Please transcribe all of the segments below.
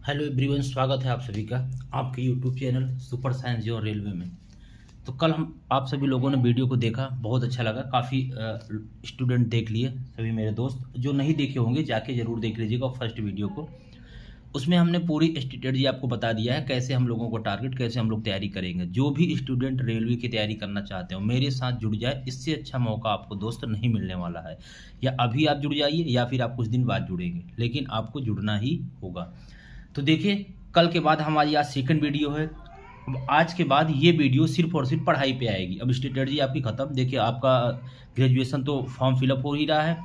Hello everyone, स्वागत है आप सभी का आपके यूट्यूब चैनल सुपर साइंस जो रेलवे में। तो कल हम आप सभी लोगों ने वीडियो को देखा, बहुत अच्छा लगा। काफ़ी स्टूडेंट देख लिए, सभी मेरे दोस्त जो नहीं देखे होंगे जाके ज़रूर देख लीजिएगा फर्स्ट वीडियो को। उसमें हमने पूरी स्ट्रेटेजी आपको बता दिया है, कैसे हम लोगों को टारगेट, कैसे हम लोग तैयारी करेंगे। जो भी स्टूडेंट रेलवे की तैयारी करना चाहते हो मेरे साथ जुड़ जाए, इससे अच्छा मौका आपको दोस्त नहीं मिलने वाला है। या अभी आप जुड़ जाइए या फिर आप कुछ दिन बाद जुड़ेंगे, लेकिन आपको जुड़ना ही होगा। तो देखिए, कल के बाद हमारी आज सेकंड वीडियो है। अब आज के बाद ये वीडियो सिर्फ और सिर्फ पढ़ाई पे आएगी। अब स्ट्रेटजी आपकी ख़त्म। देखिए, आपका ग्रेजुएशन तो फॉर्म फिलअप हो ही रहा है।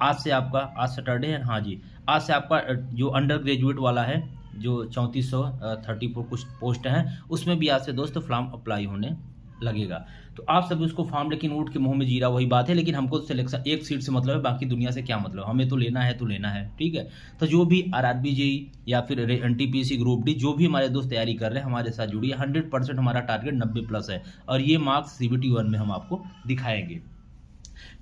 आज से आपका, आज सैटरडे है, हाँ जी, आज से आपका जो अंडर ग्रेजुएट वाला है, जो 3434 कुछ पोस्ट हैं, उसमें भी आज से दोस्त फॉर्म अप्लाई होने लगेगा। तो आप सब उसको फॉर्म, लेकिन ऊँट के मुंह में जीरा वही बात है। लेकिन हमको सिलेक्शन एक सीट से मतलब है, बाकी दुनिया से क्या मतलब, हमें तो लेना है तो लेना है, ठीक है। तो जो भी आरआरबी जेई या फिर एनटीपीसी ग्रुप डी, जो भी हमारे दोस्त तैयारी कर रहे हैं, हमारे साथ जुड़िए। 100% हमारा टारगेट 90+ है और ये मार्क्स CBT 1 में हम आपको दिखाएंगे।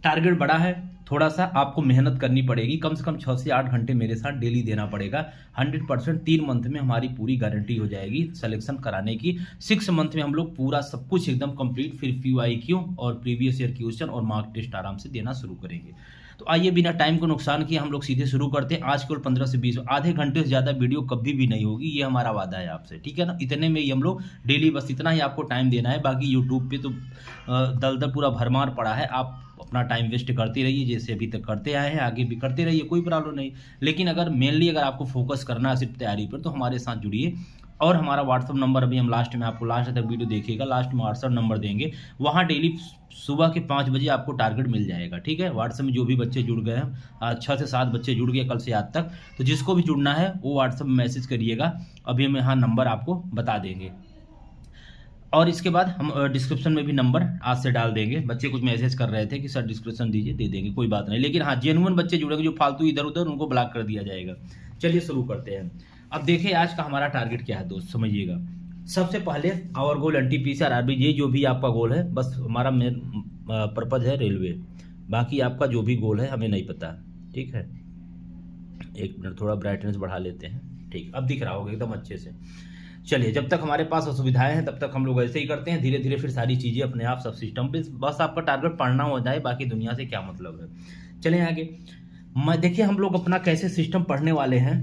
टारगेट बड़ा है, थोड़ा सा आपको मेहनत करनी पड़ेगी। कम से कम 6 से 8 घंटे मेरे साथ डेली देना पड़ेगा। 100% 3 मंथ में हमारी पूरी गारंटी हो जाएगी सिलेक्शन कराने की। 6 मंथ में हम लोग पूरा सब कुछ एकदम कंप्लीट, फिर PYQ और प्रीवियस ईयर क्वेश्चन और मार्क टेस्ट आराम से देना शुरू करेंगे। तो आइए, बिना टाइम को नुकसान किए हम लोग सीधे शुरू करते हैं। आज केवल 15 से 20, आधे घंटे से ज़्यादा वीडियो कभी भी नहीं होगी, ये हमारा वादा है आपसे, ठीक है ना। इतने में ही हम लोग डेली, बस इतना ही आपको टाइम देना है। बाकी यूट्यूब पे तो दलदल पूरा भरमार पड़ा है। आप अपना टाइम वेस्ट करते रहिए, जैसे अभी तक करते आए हैं, आगे भी करते रहिए, कोई प्रॉब्लम नहीं। लेकिन अगर मेनली अगर आपको फोकस करना है सिर्फ तैयारी पर, तो हमारे साथ जुड़िए। और हमारा व्हाट्सअप नंबर अभी हम लास्ट में, आपको लास्ट तक वीडियो देखिएगा, लास्ट में व्हाट्सअप नंबर देंगे। वहाँ डेली सुबह के 5 बजे आपको टारगेट मिल जाएगा, ठीक है। व्हाट्सअप में जो भी बच्चे जुड़ गए हैं, 6 से 7 बच्चे जुड़ गए कल से आज तक, तो जिसको भी जुड़ना है वो व्हाट्सअप में मैसेज करिएगा। अभी हम यहाँ नंबर आपको बता देंगे और इसके बाद हम डिस्क्रिप्शन में भी नंबर आज से डाल देंगे। बच्चे कुछ मैसेज कर रहे थे कि सर डिस्क्रिप्शन दीजिए, दे देंगे, कोई बात नहीं। लेकिन हाँ, जेन्युइन बच्चे जुड़ेंगे, जो फालतू इधर उधर, उनको ब्लॉक कर दिया जाएगा। चलिए शुरू करते हैं। अब देखिए, आज का हमारा टारगेट क्या है दोस्त, समझिएगा। सबसे पहले आवर गोल NTPC आरआरबी, ये जो भी आपका गोल है, बस हमारा मेन पर्पज है रेलवे। बाकी आपका जो भी गोल है हमें नहीं पता, ठीक है। एक मिनट, थोड़ा ब्राइटनेस बढ़ा लेते हैं, ठीक, अब दिख रहा होगा एकदम अच्छे से। चलिए, जब तक हमारे पास असुविधाएं हैं तब तक हम लोग ऐसे ही करते हैं। धीरे धीरे फिर सारी चीज़ें अपने आप सब सिस्टम पे, बस आपका टारगेट पढ़ना हो जाए, बाकी दुनिया से क्या मतलब है। चलिए आगे। मैं देखिए, हम लोग अपना कैसे सिस्टम पढ़ने वाले हैं।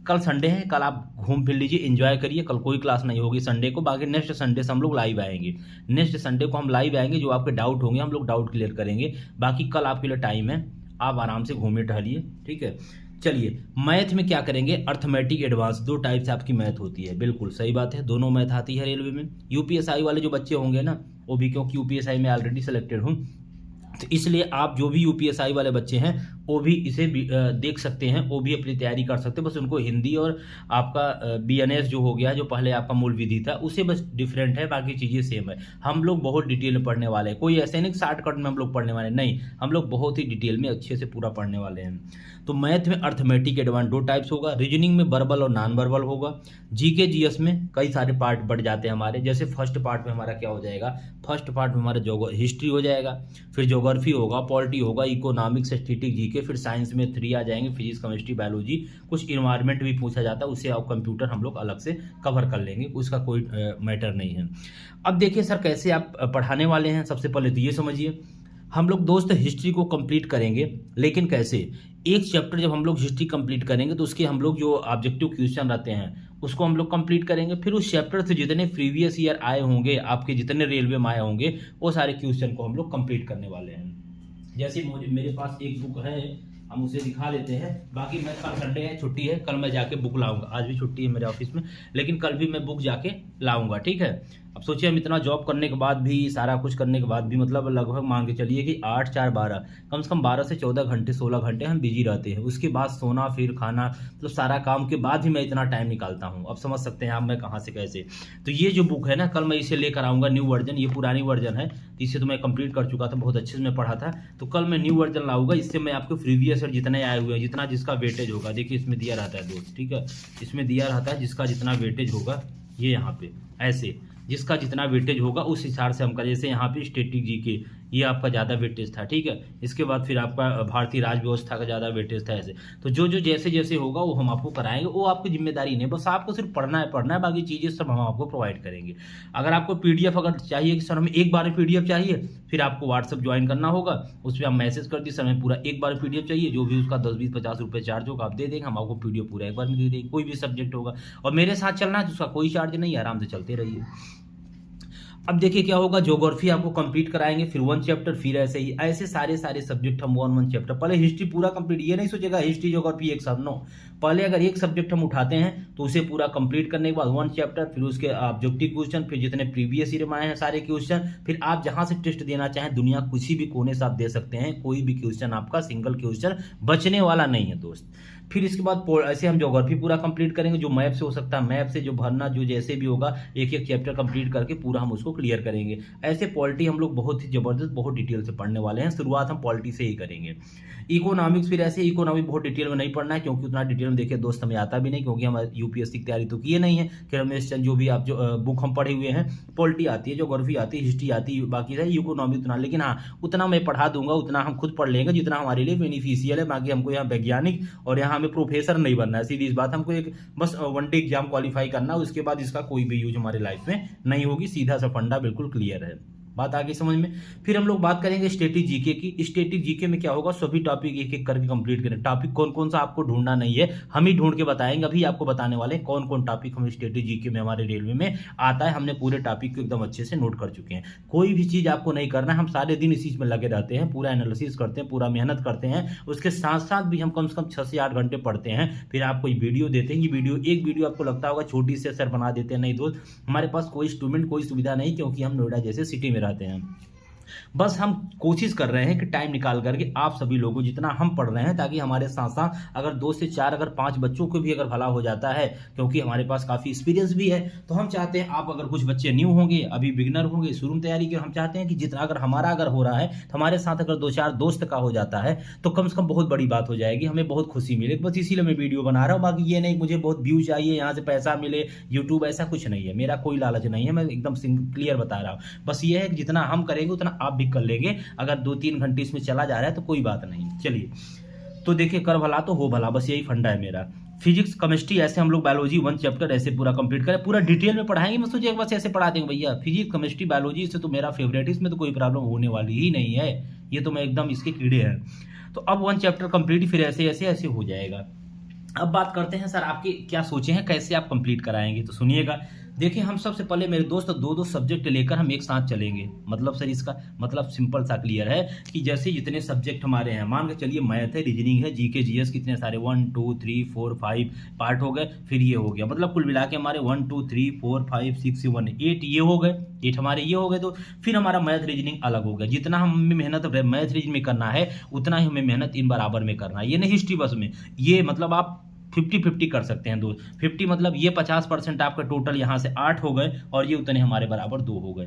कल संडे है, कल आप घूम फिर लीजिए, एंजॉय करिए। कल कोई क्लास नहीं होगी संडे को। बाकी नेक्स्ट संडे से हम लोग लाइव आएंगे। नेक्स्ट संडे को हम लाइव आएंगे। जो आपके डाउट होंगे हम लोग डाउट क्लियर करेंगे। बाकी कल आपके लिए टाइम है, आप आराम से घूमिए टहलिए, ठीक है। चलिए, मैथ में क्या करेंगे, अर्थमेटिक एडवांस, 2 टाइप से आपकी मैथ होती है। बिल्कुल सही बात है, दोनों मैथ आती है रेलवे में। UPSI वाले जो बच्चे होंगे ना, वो भी, क्योंकि UPSI में ऑलरेडी सिलेक्टेड हूँ, तो इसलिए आप जो भी UPSI वाले बच्चे हैं वो भी इसे देख सकते हैं, वो भी अपनी तैयारी कर सकते हैं। बस उनको हिंदी और आपका BNS जो हो गया, जो पहले आपका मूल विधि था, उसे बस डिफरेंट है, बाकी चीज़ें सेम है। हम लोग बहुत डिटेल में पढ़ने वाले हैं, कोई ऐसे नहीं शॉर्टकट में हम लोग पढ़ने वाले नहीं, हम लोग बहुत ही डिटेल में अच्छे से पूरा पढ़ने वाले हैं। तो मैथ में अर्थमेटिक एडवांस 2 टाइप्स होगा। रीजनिंग में वर्बल और नॉन वर्बल होगा। GK GS में कई सारे पार्ट बढ़ जाते हैं हमारे। जैसे फर्स्ट पार्ट में हमारा क्या हो जाएगा, फर्स्ट पार्ट में हमारा हिस्ट्री हो जाएगा, फिर ज्योग्राफी होगा, पॉलिटी होगा, इकोनॉमिक्स, स्टैटिस्टिक्स, GK, फिर साइंस में 3 आ जाएंगे, फिजिक्स, केमिस्ट्री, बायोलॉजी, कुछ इन्वायरमेंट भी पूछा जाता है, उसे आप कंप्यूटर हम लोग अलग से कवर कर लेंगे, उसका कोई मैटर नहीं है। अब देखिए सर, कैसे आप पढ़ाने वाले हैं। सबसे पहले तो ये समझिए, हम लोग दोस्त हिस्ट्री को कंप्लीट करेंगे, लेकिन कैसे, एक चैप्टर जब हम लोग हिस्ट्री कंप्लीट करेंगे तो उसके हम लोग जो ऑब्जेक्टिव क्वेश्चन रहते हैं उसको हम लोग कंप्लीट करेंगे। फिर उस चैप्टर से जितने प्रीवियस ईयर आए होंगे, आपके जितने रेलवे में आए होंगे, वो सारे क्वेश्चन को हम लोग कंप्लीट करने वाले हैं। जैसे मेरे पास एक बुक है, हम उसे दिखा लेते हैं। बाकी मैं, कल संडे है, छुट्टी है, कल मैं जाके बुक लाऊंगा। आज भी छुट्टी है मेरे ऑफिस में, लेकिन कल भी मैं बुक जाके लाऊंगा, ठीक है। अब सोचिए, हम इतना जॉब करने के बाद भी, सारा कुछ करने के बाद भी, मतलब लगभग मान के चलिए कि 8 4 12, कम से कम 12 से 14 घंटे, 16 घंटे हम बिजी रहते हैं। उसके बाद सोना, फिर खाना, मतलब सारा काम के बाद ही मैं इतना टाइम निकालता हूँ। अब समझ सकते हैं आप मैं कहाँ से कैसे। तो ये जो बुक है ना, कल मैं इसे लेकर आऊँगा, न्यू वर्जन। ये पुरानी वर्जन है, इसे तो मैं कंप्लीट कर चुका था, बहुत अच्छे से मैं पढ़ा था। तो कल मैं न्यू वर्जन लाऊंगा। इससे मैं आपको प्रीवियस ईयर जितने आए हुए हैं, जितना जिसका वेटेज होगा, देखिए इसमें दिया रहता है दोस्त, ठीक है। इसमें दिया रहता है जिसका जितना वेटेज होगा, ये यहाँ पे ऐसे, जिसका जितना वेटेज होगा उस हिसाब से हम कर, जैसे यहाँ पे स्टैटिक GK, ये आपका ज़्यादा वेटेज था, ठीक है। इसके बाद फिर आपका भारतीय राज व्यवस्था का ज़्यादा वेटेज था ऐसे। तो जो जो जैसे जैसे होगा वो हम आपको कराएंगे, वो आपकी जिम्मेदारी नहीं, बस आपको सिर्फ पढ़ना है, बाकी चीज़ें सब हम आपको प्रोवाइड करेंगे। अगर आपको पीडीएफ अगर चाहिए कि सर हमें एक बार में पीडीएफ चाहिए, फिर आपको व्हाट्सअप ज्वाइन करना होगा, उस पर आप मैसेज कर दिए सर हमें पूरा एक बार पीडीएफ चाहिए, जो भी उसका 10 20 50 रुपये चार्ज होगा आप दे देंगे, हम आपको पीडीएफ पूरा एक बार में दे देंगे। कोई भी सब्जेक्ट होगा और मेरे साथ चलना है तो उसका कोई चार्ज नहीं है, आराम से चलते रहिए। अब देखिए क्या होगा, ज्योग्राफी आपको कंप्लीट कराएंगे, फिर 1 चैप्टर, फिर ऐसे सारे सब्जेक्ट हम 1 चैप्टर। पहले हिस्ट्री पूरा कंप्लीट, ये नहीं सोचेगा हिस्ट्री ज्योग्राफी एक साथ, नो। पहले अगर एक सब्जेक्ट हम उठाते हैं तो उसे पूरा कंप्लीट करने के बाद 1 चैप्टर, फिर उसके ऑब्जेक्टिव क्वेश्चन, फिर जितने प्रीवियस ईयर में आए हैं सारे क्वेश्चन, फिर आप जहां से टेस्ट देना चाहें दुनिया किसी भी कोने से आप दे सकते हैं, कोई भी क्वेश्चन आपका सिंगल क्वेश्चन बचने वाला नहीं है दोस्त। फिर इसके बाद ऐसे हम ज्योग्राफी पूरा कंप्लीट करेंगे, जो मैप से हो सकता है मैप से जो भरना, जो जैसे भी होगा एक एक चैप्टर कंप्लीट करके पूरा हम उसको क्लियर करेंगे। ऐसे पॉलिटी हम लोग बहुत ही जबरदस्त, बहुत डिटेल से पढ़ने वाले हैं, शुरुआत हम पॉलिटी से ही करेंगे। इकोनॉमिक्स, फिर ऐसे इकोनॉमिक बहुत डिटेल में नहीं पढ़ना है, क्योंकि उतना डिटेल में देखिए दोस्त हमें आता भी नहीं, क्योंकि हम यूपीएससी की तैयारी तो किए नहीं है। कि रमेश चंद जो भी आप जो बुक हम पढ़े हुए हैं, पॉलिटी आती है, ज्योग्राफी आती है, हिस्ट्री आती है, बाकी है इकोनॉमिक उतना, लेकिन हाँ उतना मैं पढ़ा दूंगा, उतना हम खुद पढ़ लेंगे जितना हमारे लिए बेनिफिशियल है। बाकी हमको यहाँ वैज्ञानिक और यहाँ हमें प्रोफेसर नहीं बनना है, सीधी इस बात, हमको एक बस 1 डे एग्जाम क्वालिफाई करना, उसके बाद इसका कोई भी यूज हमारे लाइफ में नहीं होगी। सीधा सा फंडा बिल्कुल क्लियर है, बात आगे समझ में। फिर हम लोग बात करेंगे स्टैटिक जीके की। स्टैटिक जीके में क्या होगा, सभी टॉपिक एक एक करके कंप्लीट करें। टॉपिक कौन कौन सा आपको ढूंढना नहीं है, हम ही ढूंढ के बताएंगे। अभी आपको बताने वाले हैं कौन कौन टॉपिक हमें स्टैटिक जीके में हमारे रेलवे में आता है। हमने पूरे टॉपिक को एकदम अच्छे से नोट कर चुके हैं। कोई भी चीज आपको नहीं करना है, हम सारे दिन इस चीज में लगे रहते हैं, पूरा एनालिसिस करते हैं, पूरा मेहनत करते हैं। उसके साथ साथ भी हम कम से कम 6 से 8 घंटे पढ़ते हैं, फिर आपको वीडियो देते हैं। ये एक वीडियो आपको लगता होगा छोटी से सर बना देते हैं, नहीं दोस्त, हमारे पास कोई इंस्ट्रूमेंट कोई सुविधा नहीं, क्योंकि हम नोएडा जैसे सिटी में रहते हैं। बस हम कोशिश कर रहे हैं कि टाइम निकाल करके आप सभी लोगों जितना हम पढ़ रहे हैं, ताकि हमारे साथ साथ अगर 2 से 4 अगर 5 बच्चों को भी अगर भला हो जाता है, क्योंकि हमारे पास काफ़ी एक्सपीरियंस भी है, तो हम चाहते हैं आप अगर कुछ बच्चे न्यू होंगे, अभी बिगनर होंगे, शुरू में तैयारी की, हम चाहते हैं कि जितना अगर हमारा अगर हो रहा है तो हमारे साथ अगर 2-4 दोस्त का हो जाता है तो कम से कम बहुत बड़ी बात हो जाएगी, हमें बहुत खुशी मिलेगी। बस इसीलिए मैं वीडियो बना रहा हूँ। बाकी ये नहीं मुझे बहुत व्यू चाहिए, यहाँ से पैसा मिले, यूट्यूब, ऐसा कुछ नहीं है, मेरा कोई लालच नहीं है, मैं एकदम क्लियर बता रहा हूँ। बस ये है कि जितना हम करेंगे उतना आप भी कर लेंगे। अगर 2-3 घंटे इसमें चला जा रहा है तो कोई बात नहीं। चलिए तो देखिए, कर भला तो हो भला, बस यही फंडा है मेरा। फिजिक्स, केमिस्ट्री, ऐसे हम लोग बायोलॉजी 1 चैप्टर ऐसे पूरा कंप्लीट करें, पूरा डिटेल में पढ़ाएंगे। मैं सोचिए बस ऐसे पढ़ा देंगे भैया, फिजिक्स केमिस्ट्री बायोलॉजी से तो मेरा फेवरेट, इसमें तो कोई प्रॉब्लम होने वाली ही नहीं है, ये तो मैं एकदम इसके कीड़े हैं। तो अब 1 चैप्टर कंप्लीट, फिर ऐसे ऐसे ऐसे हो जाएगा। अब बात करते हैं सर आपकी क्या सोचे हैं, कैसे आप कंप्लीट कराएंगे, तो सुनिएगा। देखिए, हम सबसे पहले मेरे दोस्त 2-2 सब्जेक्ट लेकर हम एक साथ चलेंगे। मतलब सर इसका मतलब सिंपल सा क्लियर है कि जैसे जितने सब्जेक्ट हमारे हैं, मान के चलिए मैथ है, रीजनिंग है, जीके जीएस, कितने सारे 1 2 3 4 5 पार्ट हो गए, फिर ये हो गया, मतलब कुल मिला के हमारे 1 2 3 4 5 6 7 8 ये हो गए, 8 हमारे ये हो गए। तो फिर हमारा मैथ रीजनिंग अलग हो गया। जितना हमें मेहनत मैथ रीजनिंग में करना है, उतना ही हमें मेहनत इन बराबर में करना है। ये नहीं हिस्ट्री बस में, ये मतलब आप 50-50 कर सकते हैं। 50 मतलब ये 50% आपका टोटल यहाँ से 8 हो गए, और ये उतने हमारे बराबर 2 हो गए।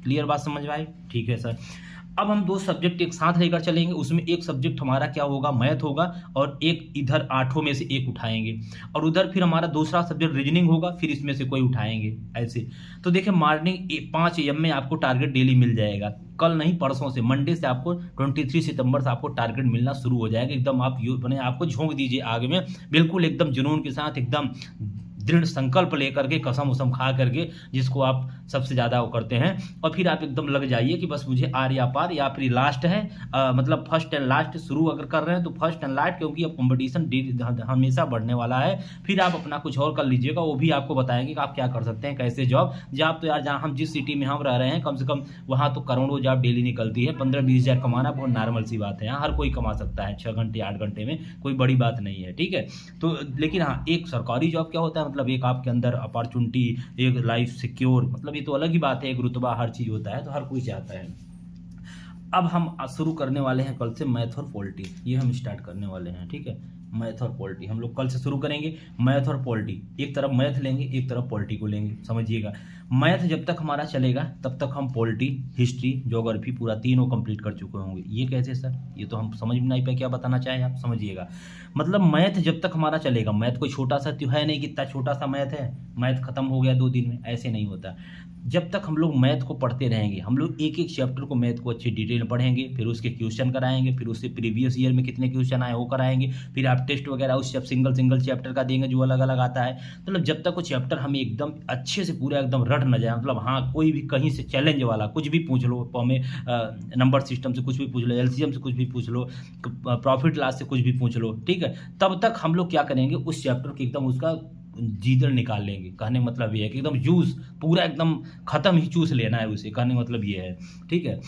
क्लियर बात समझ में आई? ठीक है सर। अब हम 2 सब्जेक्ट एक साथ लेकर चलेंगे। उसमें एक सब्जेक्ट हमारा क्या होगा, मैथ होगा, और एक इधर 8 में से एक उठाएंगे, और उधर फिर हमारा दूसरा सब्जेक्ट रीजनिंग होगा, फिर इसमें से कोई उठाएंगे ऐसे। तो देखिए, मॉर्निंग 5 AM में आपको टारगेट डेली मिल जाएगा। कल नहीं, परसों से, मंडे से आपको 23 सितंबर से आपको टारगेट मिलना शुरू हो जाएगा। एकदम आप बने आपको झोंक दीजिए आगे में, बिल्कुल एकदम जुनून के साथ, एकदम दृढ़ संकल्प लेकर के, कसम उसम खा करके, जिसको आप सबसे ज़्यादा वो करते हैं, और फिर आप एकदम लग जाइए कि बस मुझे आर या पार, या फिर लास्ट है, मतलब फर्स्ट एंड लास्ट शुरू अगर कर रहे हैं तो फर्स्ट एंड लास्ट, क्योंकि अब कंपटीशन हमेशा बढ़ने वाला है। फिर आप अपना कुछ और कर लीजिएगा, वो भी आपको बताएंगे कि आप क्या कर सकते हैं, कैसे जॉब तो यार, जहाँ हम जिस सिटी में हम रह रहे हैं, कम से कम वहाँ तो करोड़ों जॉब डेली निकलती है। 15-20 हज़ार कमाना बहुत नॉर्मल सी बात है, यहाँ हर कोई कमा सकता है 6 घंटे 8 घंटे में, कोई बड़ी बात नहीं है, ठीक है। तो लेकिन हाँ, एक सरकारी जॉब क्या होता है, मतलब एक आपके अंदर अपॉर्चुनिटी, एक लाइफ सिक्योर, मतलब ये तो अलग ही बात है, एक रुतबा, हर चीज़ होता है, तो हर कोई चाहता है। अब हम शुरू करने वाले हैं कल से मैथ और पॉलिटी, ये हम स्टार्ट करने वाले हैं, ठीक है। मैथ और पॉलिटी हम लोग कल से शुरू करेंगे। मैथ और पॉलिटी, एक तरफ मैथ लेंगे, एक तरफ पॉलिटी को लेंगे, समझिएगा। मैथ जब तक हमारा चलेगा तब तक हम पॉलिटी, हिस्ट्री, ज्योग्राफी पूरा तीनों कंप्लीट कर चुके होंगे। ये कैसे सर, ये तो हम समझ में नहीं पाए, क्या बताना चाहें आप, समझिएगा। मतलब मैथ जब तक हमारा चलेगा, मैथ कोई छोटा सा तो है नहीं, कितना छोटा सा मैथ है, मैथ खत्म हो गया 2 दिन में, ऐसे नहीं होता। जब तक हम लोग मैथ को पढ़ते रहेंगे, हम लोग एक एक चैप्टर को मैथ को अच्छी डिटेल में पढ़ेंगे, फिर उसके क्वेश्चन कराएंगे, फिर उससे प्रीवियस ईयर में कितने क्वेश्चन आए वो कराएंगे, फिर आप टेस्ट वगैरह उस सिंगल सिंगल चैप्टर का देंगे जो अलग अलग आता है। मतलब जब तक वो चैप्टर हमें एकदम अच्छे से पूरा एकदम रट न जाए, मतलब हाँ कोई भी कहीं से चैलेंज वाला कुछ भी पूछ लो, हमें नंबर सिस्टम से कुछ भी पूछ लो, एलसीएम से कुछ भी पूछ लो, प्रॉफिट लॉस से कुछ भी पूछ लो, ठीक है, तब तक हम लोग क्या करेंगे, उस चैप्टर के एकदम उसका जीदड़ निकाल लेंगे। कहने मतलब ये है कि एकदम जूस पूरा एकदम खत्म ही चूस लेना है उसे, कहने मतलब ये है, ठीक है।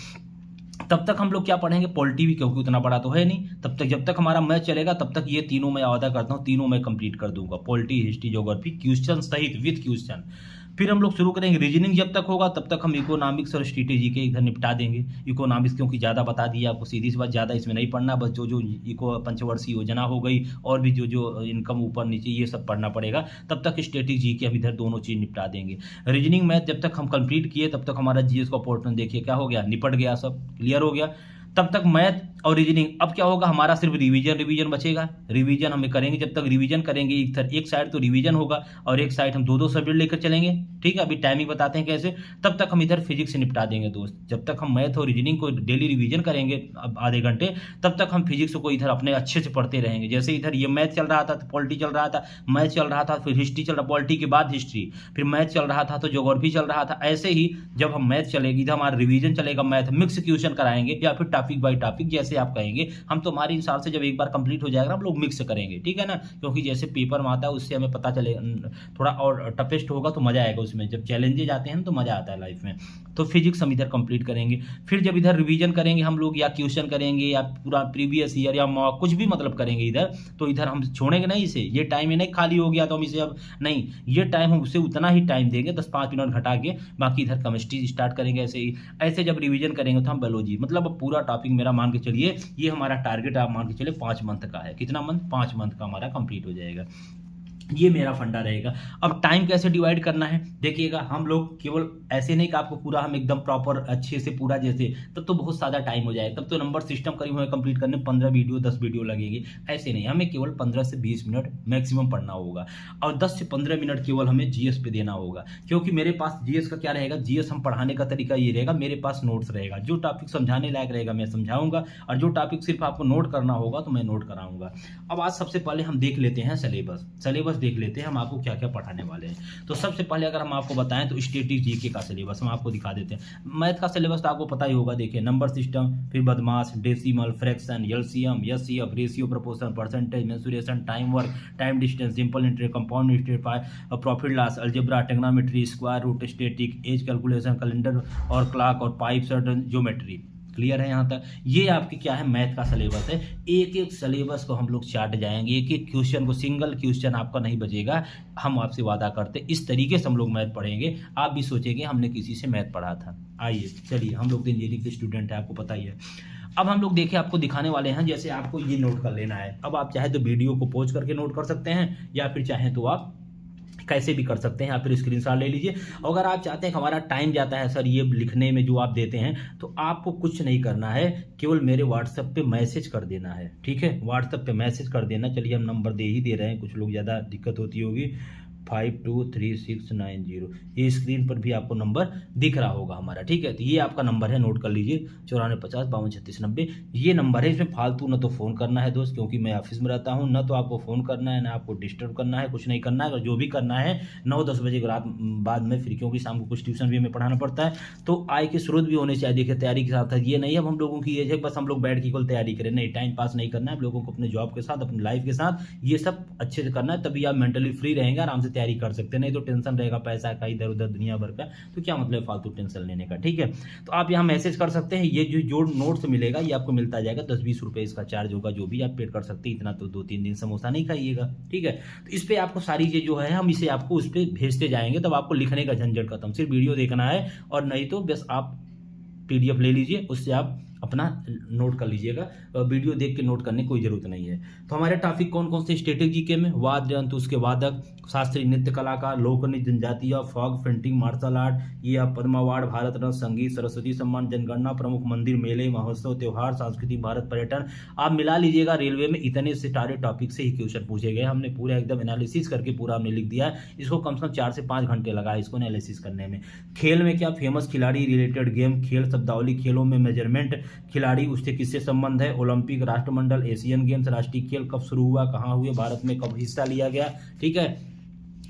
तब तक हम लोग क्या पढ़ेंगे, पॉलिटी भी, क्योंकि उतना बड़ा तो है नहीं, तब तक जब तक हमारा मैथ चलेगा तब तक ये तीनों मैं वादा करता हूँ, तीनों मैं कंप्लीट कर दूंगा, पॉलिटी, हिस्ट्री, ज्योग्राफी, क्वेश्चन सहित विद क्वेश्चन। फिर हम लोग शुरू करेंगे रीजनिंग, जब तक होगा तब तक हम इकोनॉमिक्स और स्ट्रेटेजी के इधर निपटा देंगे। इकोनॉमिक्स क्योंकि ज़्यादा बता दिया आपको, सीधी सी बात, ज़्यादा इसमें नहीं पढ़ना, बस जो जो इको पंचवर्षीय योजना हो गई और भी जो जो इनकम ऊपर नीचे ये सब पढ़ना पड़ेगा। तब तक स्ट्रेटेजी के हम इधर दोनों चीज़ निपटा देंगे। रीजनिंग मैथ जब तक हम कंप्लीट किए तब तक हमारा जीएस का पोर्टल देखिए क्या हो गया, निपट गया, सब क्लियर हो गया। तब तक मैथ और रीजनिंग, अब क्या होगा, हमारा सिर्फ रिवीजन बचेगा। रिवीजन हमें करेंगे, जब तक रिवीजन करेंगे एक साइड तो रिवीजन होगा और एक साइड हम दो सब्जेक्ट लेकर चलेंगे, ठीक है। अभी टाइमिंग बताते हैं कैसे। तब तक हम इधर फिजिक्स से निपटा देंगे दोस्त। जब तक हम मैथ और रीजनिंग को डेली रिवीजन करेंगे अब आधे घंटे, तब तक हम फिजिक्स को इधर अपने अच्छे से पढ़ते रहेंगे। जैसे इधर ये मैथ चल रहा था तो पॉलिटी चल रहा था, मैथ चल रहा था, फिर हिस्ट्री चल रहा, पॉलिटी के बाद हिस्ट्री, फिर मैथ चल रहा था तो ज्योग्राफी चल रहा था। ऐसे ही जब हम मैथ चलेगी इधर हमारा रिवीजन चलेगा, मैथ मिक्स क्वेश्चन कराएंगे या फिर टॉपिक बाई टॉपिक जैसे आप कहेंगे। हम तो हमारे हिसाब से जब एक बार कंप्लीट हो जाएगा हम लोग मिक्स करेंगे, ठीक है ना, क्योंकि जैसे पेपर में आता है उससे हमें पता चले, थोड़ा और टफेस्ट होगा तो मजा आएगा उसमें, जब चैलेंजेज आते हैं तो मजा आता है लाइफ में। तो फिजिक्स हम इधर कंप्लीट करेंगे। फिर जब इधर रिवीजन करेंगे हम लोग, या क्वेश्चन करेंगे या पूरा प्रीवियस ईयर या मॉक कुछ भी मतलब करेंगे इधर, तो इधर हम छोड़ेंगे नहीं इसे। ये टाइम ही नहीं खाली हो गया तो हम इसे अब नहीं, ये टाइम हम उसे उतना ही टाइम देंगे, 10-5 मिनट घटा के। बाकी इधर केमिस्ट्री स्टार्ट करेंगे ऐसे ही। ऐसे जब रिवीजन करेंगे तो हम बायोलॉजी, मतलब अब पूरा टॉपिक मेरा मान के चलिए, ये हमारा टारगेट आप मान के चलिए 5 मंथ का है। कितना मंथ, 5 मंथ का हमारा कंप्लीट हो जाएगा। ये मेरा फंडा रहेगा। अब टाइम कैसे डिवाइड करना है देखिएगा, हम लोग केवल ऐसे नहीं कि आपको पूरा हम एकदम प्रॉपर अच्छे से पूरा जैसे, तब तो बहुत ज़्यादा टाइम हो जाएगा, तब तो नंबर सिस्टम करीब हमें कंप्लीट करने 15 वीडियो 10 वीडियो लगेगी। ऐसे नहीं, हमें केवल 15 से 20 मिनट मैक्सिमम पढ़ना होगा और 10 से 15 मिनट केवल हमें जीएस पे देना होगा। क्योंकि मेरे पास जीएस का क्या रहेगा, जीएस हम पढ़ाने का तरीका ये रहेगा, मेरे पास नोट्स रहेगा, जो टॉपिक समझाने लायक रहेगा मैं समझाऊंगा और जो टॉपिक सिर्फ आपको नोट करना होगा तो मैं नोट कराऊंगा। अब आज सबसे पहले हम देख लेते हैं सिलेबस देख लेते हैं हम आपको क्या क्या पढ़ाने वाले हैं। तो सबसे पहले अगर हम आपको बताएं तो स्टैटिक जीके का सिलेबस हम आपको दिखा देते हैं। मैथ का सिलेबस तो आपको पता ही होगा, देखिए नंबर सिस्टम, फिर बदमाश, decimal, fraction, LCM, HCF, ratio, proportion, percentage, mensuration, time work, time distance, simple interest, compound interest, profit loss, algebra, trigonometry, square root, static, age calculation, calendar और क्लॉक और पाइप सर्टन, ज्योमेट्री। क्लियर है यहाँ तक। ये आपकी क्या है, math का सिलेबस है। एक एक सिलेबस को हम लोग चाट जाएंगे, एक एक क्वेश्चन को, सिंगल क्वेश्चन आपका नहीं बचेगा, हम आपसे वादा करते। इस तरीके से हम लोग मैथ पढ़ेंगे, आप भी सोचेंगे हमने किसी से मैथ पढ़ा था। आइए चलिए, हम लोग तो इंजीनियरिंग के स्टूडेंट हैं, आपको पता ही है। अब हम लोग देखिए आपको दिखाने वाले हैं, जैसे आपको ये नोट कर लेना है। अब आप चाहे तो वीडियो को पॉज करके नोट कर सकते हैं या फिर चाहे तो आप कैसे भी कर सकते हैं, या फिर स्क्रीनशॉट ले लीजिए। अगर आप चाहते हैं कि हमारा टाइम जाता है सर ये लिखने में जो आप देते हैं, तो आपको कुछ नहीं करना है, केवल मेरे व्हाट्सएप पे मैसेज कर देना है, ठीक है। व्हाट्सएप पे मैसेज कर देना। चलिए हम नंबर दे ही दे रहे हैं, कुछ लोग ज़्यादा दिक्कत होती होगी, 523690। ये स्क्रीन पर भी आपको नंबर दिख रहा होगा हमारा, ठीक है। तो ये आपका नंबर है, नोट कर लीजिए, 9450523690। ये नंबर है, इसमें फालतू न तो फ़ोन करना है दोस्त, क्योंकि मैं ऑफिस में रहता हूँ, न तो आपको फ़ोन करना है, ना आपको डिस्टर्ब करना है, कुछ नहीं करना है। अगर जो भी करना है 9-10 बजे रात बाद में फिर, क्योंकि शाम को कुछ ट्यूशन भी हमें पढ़ाना पड़ता है, तो आय के स्रोत भी होने चाहिए। देखिए तैयारी के साथ ये नहीं अब हम लोगों की एज है बस हम लोग बैठ के केवल तैयारी करें, नहीं, टाइम पास नहीं करना है हम लोगों को, अपने जॉब के साथ, अपनी लाइफ के साथ ये सब अच्छे से करना है, तभी आप मेंटली फ्री रहेंगे, आराम से तैयारी कर सकते हैं। नहीं तो टेंशन रहेगा पैसा का, इधर उधर दुनिया भर का, तो क्या मतलब फालतू टेंशन लेने का, ठीक है। तो आप यहाँ मैसेज कर सकते हैं। ये जो नोट्स मिलेगा ये आपको मिलता जाएगा, 10-20 रुपये इसका चार्ज होगा, जो भी आप पेड कर सकते हैं। इतना तो 2-3 दिन समोसा नहीं खाइएगा, ठीक है। तो इस पर आपको सारी चीज़ जो है हम इसे आपको उस पर भेजते जाएंगे, तब आपको लिखने का झंझट खत्म, सिर्फ वीडियो देखना है। और नहीं तो बस आप PDF ले लीजिए, उससे आप अपना नोट कर लीजिएगा, वीडियो देख के नोट करने की कोई ज़रूरत नहीं है। तो हमारे टॉपिक कौन कौन से स्टैटिक जीके में, वाद्य यंत्र उसके वादक, शास्त्रीय नृत्य कलाकार, लोक नृत्य, जनजातीय, फॉग पेंटिंग, मार्शल आर्ट, ये आप पद्म अवार्ड, भारत रत्न, संगीत, सरस्वती सम्मान, जनगणना, प्रमुख मंदिर, मेले, महोत्सव, त्योहार, सांस्कृतिक, भारत पर्यटन, आप मिला लीजिएगा। रेलवे में इतने से सारे टॉपिक से ही क्वेश्चन पूछे गए, हमने पूरा एकदम एनालिसिस करके पूरा हमने लिख दिया है। इसको कम से कम 4 से 5 घंटे लगा इसको एनालिसिस करने में। खेल में क्या, फेमस खिलाड़ी रिलेटेड गेम, खेल शब्दावली, खेलों में मेजरमेंट, खिलाड़ी उससे किससे संबंध है, ओलंपिक, राष्ट्रमंडल, एशियन गेम्स, राष्ट्रीय खेल कब शुरू हुआ, कहाँ हुए, भारत में कब हिस्सा लिया गया, ठीक है।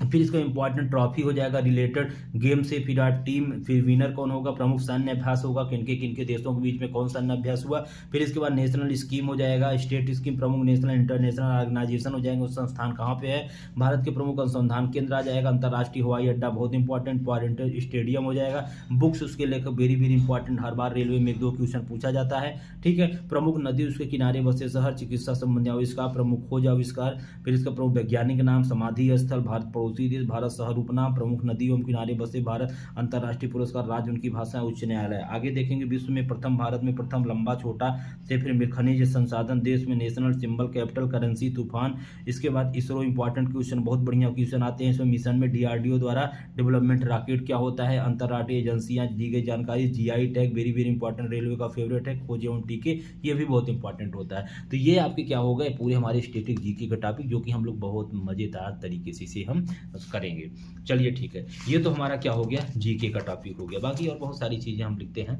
फिर इसका इंपॉर्टेंट ट्रॉफी हो जाएगा रिलेटेड गेम से, फिर टीम, फिर विनर कौन होगा, प्रमुख सैन्य अभ्यास होगा, किनके देशों के बीच में कौन सैन्य अभ्यास हुआ। फिर इसके बाद नेशनल स्कीम हो जाएगा, स्टेट स्कीम, प्रमुख नेशनल इंटरनेशनल ऑर्गेनाइजेशन हो जाएंगे, संस्थान कहाँ पे है, भारत के प्रमुख अनुसंधान केंद्र आ जाएगा, अंतर्राष्ट्रीय हवाई अड्डा बहुत इंपॉर्टेंट, पॉइंटर स्टेडियम हो जाएगा, बुक्स उसके लेकर वेरी वेरी इंपॉर्टेंट, हर बार रेलवे में 1-2 क्वेश्चन पूछा जाता है, ठीक है। प्रमुख नदी, उसके किनारे बसे शहर, चिकित्सा संबंधी आविष्कार, प्रमुख खोज आविष्कार, फिर इसका प्रमुख वैज्ञानिक नाम, समाधि स्थल, भारत पड़ोसी देश, भारत शहर उपनाम, प्रमुख नदियों के किनारे बसे भारत, अंतर्राष्ट्रीय पुरस्कार, राज्य, उनकी भाषा, उच्च न्यायालय। आगे देखेंगे विश्व में प्रथम, भारत में प्रथम, लंबा छोटा से, फिर खनिज संसाधन, देश में नेशनल सिंबल, कैपिटल, करेंसी, तूफान। इसके बाद इसरो इंपॉर्टेंट क्वेश्चन, बहुत बढ़िया क्वेश्चन आते हैं इसमें। मिशन में डीआरडीओ द्वारा डेवलपमेंट रॉकेट क्या होता है, अंतर्राष्ट्रीय एजेंसियां, दी गई जानकारी, GI tag very very important, railway का फेवरेट है, खोज एवं टीके, ये भी बहुत इंपॉर्टेंट होता है। तो ये आपके क्या हो गए पूरे हमारे स्टैटिक जीके का टॉपिक, जो कि हम लोग बहुत मजेदार तरीके से इसे हम करेंगे। चलिए ठीक है, ये तो हमारा क्या हो गया, जीके का टॉपिक हो गया। बाकी और बहुत सारी चीज़ें हम लिखते हैं।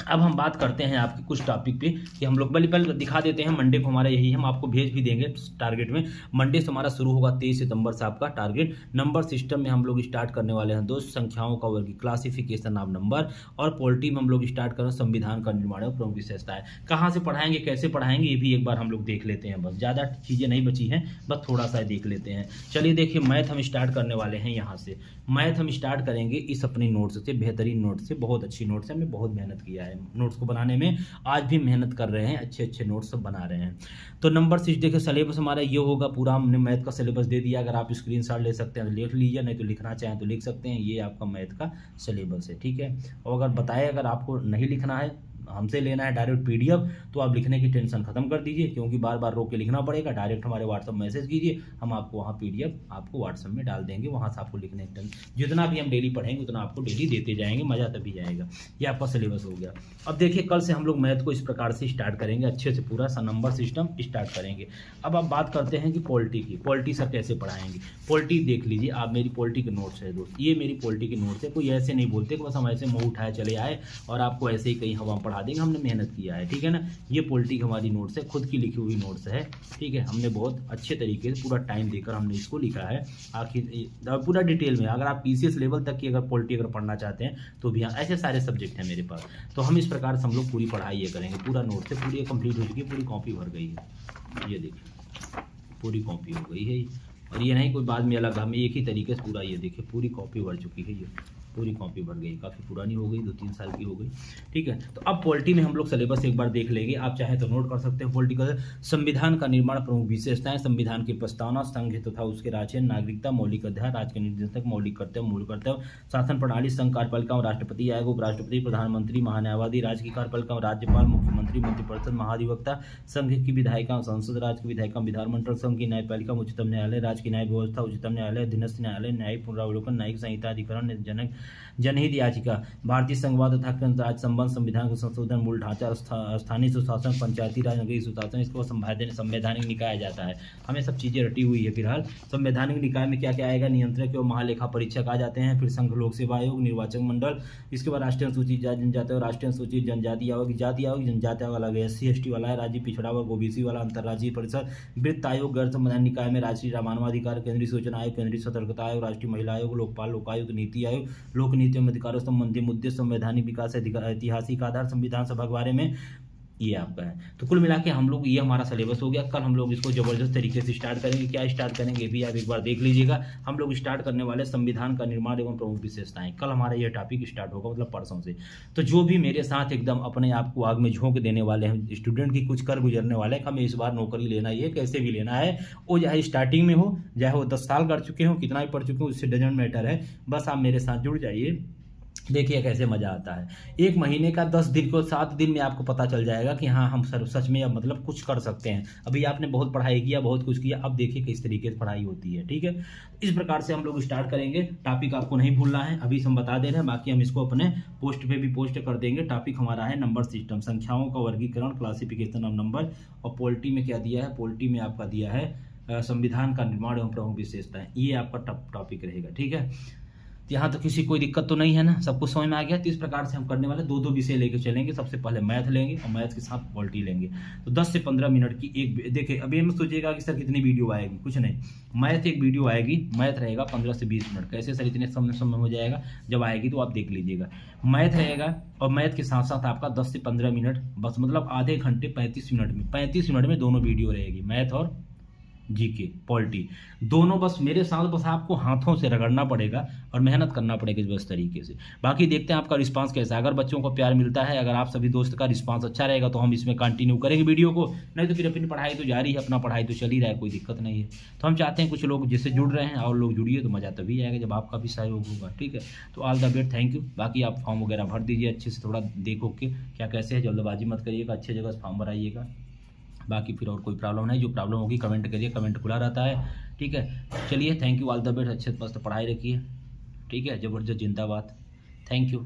अब हम बात करते हैं आपके कुछ टॉपिक पे कि हम लोग पहले दिखा देते हैं। मंडे को हमारा यही, हम आपको भेज भी देंगे टारगेट में। मंडे से हमारा शुरू होगा 23 सितंबर से आपका टारगेट। नंबर सिस्टम में हम लोग स्टार्ट करने वाले हैं दोस्त, संख्याओं का वर्ग, क्लासिफिकेशन ऑफ नंबर, और पॉलिटी में हम लोग स्टार्ट कर रहे हैं संविधान का निर्माण और प्रमुख विशेषताएं। कहाँ से पढ़ाएंगे, कैसे पढ़ाएंगे, ये भी एक बार हम लोग देख लेते हैं। बस ज़्यादा चीज़ें नहीं बची हैं, बस थोड़ा सा देख लेते हैं। चलिए देखिए, मैथ हम स्टार्ट करने वाले हैं यहाँ से। मैथ हम स्टार्ट करेंगे इस अपनी नोट्स से, बेहतरीन नोट्स से, बहुत अच्छी नोट्स है। हमने बहुत मेहनत किया है नोट्स को बनाने में, आज भी मेहनत कर रहे हैं, अच्छे अच्छे नोट्स सब बना रहे हैं। तो नंबर 6 देखिए, सिलेबस हमारा ये होगा पूरा, हमने मैथ का सिलेबस दे दिया। अगर आप स्क्रीनशॉट ले सकते हैं तो लिख लीजिए, नहीं तो लिखना चाहें तो लिख सकते हैं। ये आपका मैथ का सिलेबस है, ठीक है। और अगर बताए, अगर आपको नहीं लिखना है, हमसे लेना है डायरेक्ट पीडीएफ, तो आप लिखने की टेंशन खत्म कर दीजिए, क्योंकि बार बार रोक के लिखना पड़ेगा। डायरेक्ट हमारे व्हाट्सएप मैसेज कीजिए, हम आपको वहाँ पीडीएफ आपको व्हाट्सएप में डाल देंगे, वहाँ से आपको लिखने की टेंशन, जितना भी हम डेली पढ़ेंगे उतना आपको डेली देते जाएंगे, मज़ा तभी आएगा। ये आपका सिलेबस हो गया। अब देखिए, कल से हम लोग मैथ को इस प्रकार से स्टार्ट करेंगे, अच्छे से पूरा सा नंबर सिस्टम स्टार्ट करेंगे। अब आप बात करते हैं कि पॉलिटी की, पॉलिटी सर कैसे पढ़ाएंगे। पॉलिटी देख लीजिए आप, मेरी पॉलिटी के नोट्स है दोस्त, ये मेरी पॉलिटी के नोट्स है। कोई ऐसे नहीं बोलते कि बस हम ऐसे मुँह उठाए चले आए और आपको ऐसे ही कहीं हवा पढ़ा देंगे, हमने मेहनत किया है, ठीक है ना। ये पॉलिटी हमारी नोट्स है, खुद की लिखी हुई नोट्स है, ठीक है। हमने बहुत अच्छे तरीके से पूरा टाइम देकर हमने इसको लिखा है, आखिर पूरा डिटेल में। अगर आप पीसीएस लेवल तक की अगर पॉलिटी अगर पढ़ना चाहते हैं तो भी ऐसे सारे सब्जेक्ट हैं मेरे पास। तो हम इस प्रकार से हम लोग पूरी पढ़ाई ये करेंगे, पूरा नोट से पूरी कंप्लीट हो चुकी है, पूरी कॉपी भर गई है, ये देखिए पूरी कॉपी हो गई है। और ये नहीं कोई बाद में अलग, हमें एक ही तरीके से पूरा, ये देखिए पूरी कॉपी भर चुकी है, ये पूरी कॉपी भर गई, काफ़ी पुरानी हो गई, 2-3 साल की हो गई, ठीक है। तो अब पॉलिटी में हम लोग सिलेबस एक बार देख लेंगे, आप चाहे तो नोट कर सकते हैं। पॉलिटिकल संविधान का निर्माण, प्रमुख विशेषताएं, संविधान की प्रस्तावना, संघ तथा उसके राज्य, नागरिकता, मौलिक अधिकार, राज्य के निर्देशक, मौलिक कर्तव्य, मूल कर्तव्य, शासन प्रणाली, संघ कार्यपालिका, राष्ट्रपति आयोग, उपराष्ट्रपति, प्रधानमंत्री, महान्यायवादी, राज्य की कार्यपालिका, राज्यपाल, मुख्यमंत्री, मंत्रिपरिषद, महाधिवक्ता, संघ की विधायिका, संसद, राज्य की विधायिका, विधानमंडल, संघ की न्यायपालिका, उच्चतम न्यायालय, राज्य की न्याय व्यवस्था, उच्चतम न्यायालय, अधीनस्थ न्यायालय, न्यायिक पुनरावलोकन, न्यायिक संहिता, अधिकरण, जनहित याचिका, भारतीय संघवाद तथा राज्य संबंध, संविधान का संशोधन, मूल ढांचा, स्थानीय सुशासन, पंचायती राज, नगरीय सुशासन, इसको संवैधानिक निकाय जाता है। हमें सब चीज़ें रटी हुई है। फिलहाल संवैधानिक निकाय में क्या क्या आएगा, नियंत्रक एवं महालेखा परीक्षक आ जाते हैं, फिर संघ लोक सेवा आयोग, निर्वाचक मंडल, इसके बाद राष्ट्रीय अनुसूचित जनजाति और राष्ट्रीय अनुसूचित जनजाति आयोग, जाति आयोग, जनजाति आयोग अलग है, SC/ST वाला है, राज्य पिछड़ा वर्ग OBC वाला, अंतर्राज्यीय परिषद, वित्त आयोग, गैर संवैधानिक निकाय में राष्ट्रीय मानवाधिकार, केंद्रीय सूचना आयोग, केंद्रीय सतर्कता आयोग, राष्ट्रीय महिला आयोग, लोकपाल, लोकायुक्त, नीति आयोग, लोक नीति एवं अधिकारों संबंधी मुद्दे, संवैधानिक विकास, ऐतिहासिक आधार, संविधान सभा के बारे में, ये आपका है। तो कुल मिला के हम लोग, ये हमारा सिलेबस हो गया। कल हम लोग इसको जबरदस्त तरीके से स्टार्ट करेंगे। क्या स्टार्ट करेंगे भी आप एक बार देख लीजिएगा। हम लोग स्टार्ट करने वाले संविधान का निर्माण एवं प्रमुख विशेषताएं। कल हमारा ये टॉपिक स्टार्ट होगा, मतलब परसों से। तो जो भी मेरे साथ एकदम अपने आप को आग में झोंक देने वाले हैं, स्टूडेंट की कुछ कर गुजरने वाले हैं, हमें इस बार नौकरी लेना ही है, कैसे भी लेना है, वो चाहे स्टार्टिंग में हो, चाहे वो 10 साल कर चुके हो, कितना भी पढ़ चुके हो, उससे डजेंट मैटर है। बस आप मेरे साथ जुड़ जाइए, देखिए कैसे मज़ा आता है। 1 महीने का 10 दिन को 7 दिन में आपको पता चल जाएगा कि हाँ, हम सच में अब मतलब कुछ कर सकते हैं। अभी आपने बहुत पढ़ाई किया, बहुत कुछ किया, अब देखिए किस तरीके से पढ़ाई होती है, ठीक है? इस प्रकार से हम लोग स्टार्ट करेंगे। टॉपिक आपको नहीं भूलना है, अभी से हम बता दे रहे हैं, बाकी हम इसको अपने पोस्ट पे भी पोस्ट कर देंगे। टॉपिक हमारा है नंबर सिस्टम, संख्याओं का वर्गीकरण, क्लासिफिकेशन ऑफ नंबर। और पॉलिटी में क्या दिया है? पॉलिटी में आपका दिया है संविधान का निर्माण एवं प्रमुख विशेषताएँ। ये आपका टॉपिक रहेगा, ठीक है? यहाँ तो किसी कोई दिक्कत तो नहीं है ना, सब कुछ समझ में आ गया। तो इस प्रकार से हम करने वाले 2-2 विषय लेके चलेंगे। सबसे पहले मैथ लेंगे और मैथ के साथ पॉलिटी लेंगे। तो 10 से 15 मिनट की एक देखिए, अभी हम सोचिएगा कि सर कितनी वीडियो आएगी, कुछ नहीं, मैथ एक वीडियो आएगी, मैथ रहेगा 15 से 20 मिनट। कैसे सर इतने समय हो जाएगा? जब आएगी तो आप देख लीजिएगा। मैथ रहेगा और मैथ के साथ साथ आपका 10 से 15 मिनट, बस मतलब आधे घंटे 35 मिनट में दोनों वीडियो रहेगी, मैथ और जीके पॉलिटी दोनों। बस मेरे साथ बस आपको हाथों से रगड़ना पड़ेगा और मेहनत करना पड़ेगी बस तरीके से। बाकी देखते हैं आपका रिस्पांस कैसा है। अगर बच्चों को प्यार मिलता है, अगर आप सभी दोस्त का रिस्पांस अच्छा रहेगा तो हम इसमें कंटिन्यू करेंगे वीडियो को, नहीं तो फिर अपनी पढ़ाई तो जारी है, अपना पढ़ाई तो चल ही रहा है, कोई दिक्कत नहीं है। तो हम चाहते हैं कुछ लोग जिससे जुड़ रहे हैं और लोग जुड़िए, तो मज़ा तभी आएगा जब आपका भी सहयोग होगा, ठीक है? तो all the best, thank you. बाकी आप फॉर्म वगैरह भर दीजिए अच्छे से, थोड़ा देखो के क्या कैसे है, जल्दबाजी मत करिएगा, अच्छे जगह से फॉर्म भराइएगा। बाकी फिर और कोई प्रॉब्लम नहीं, जो प्रॉब्लम होगी कमेंट करिए, कमेंट खुला रहता है, ठीक है? चलिए, thank you, all the best, अच्छे से मस्त पढ़ाई रखिए, ठीक है? ज़बरदस्त, जिंदाबाद, थैंक यू।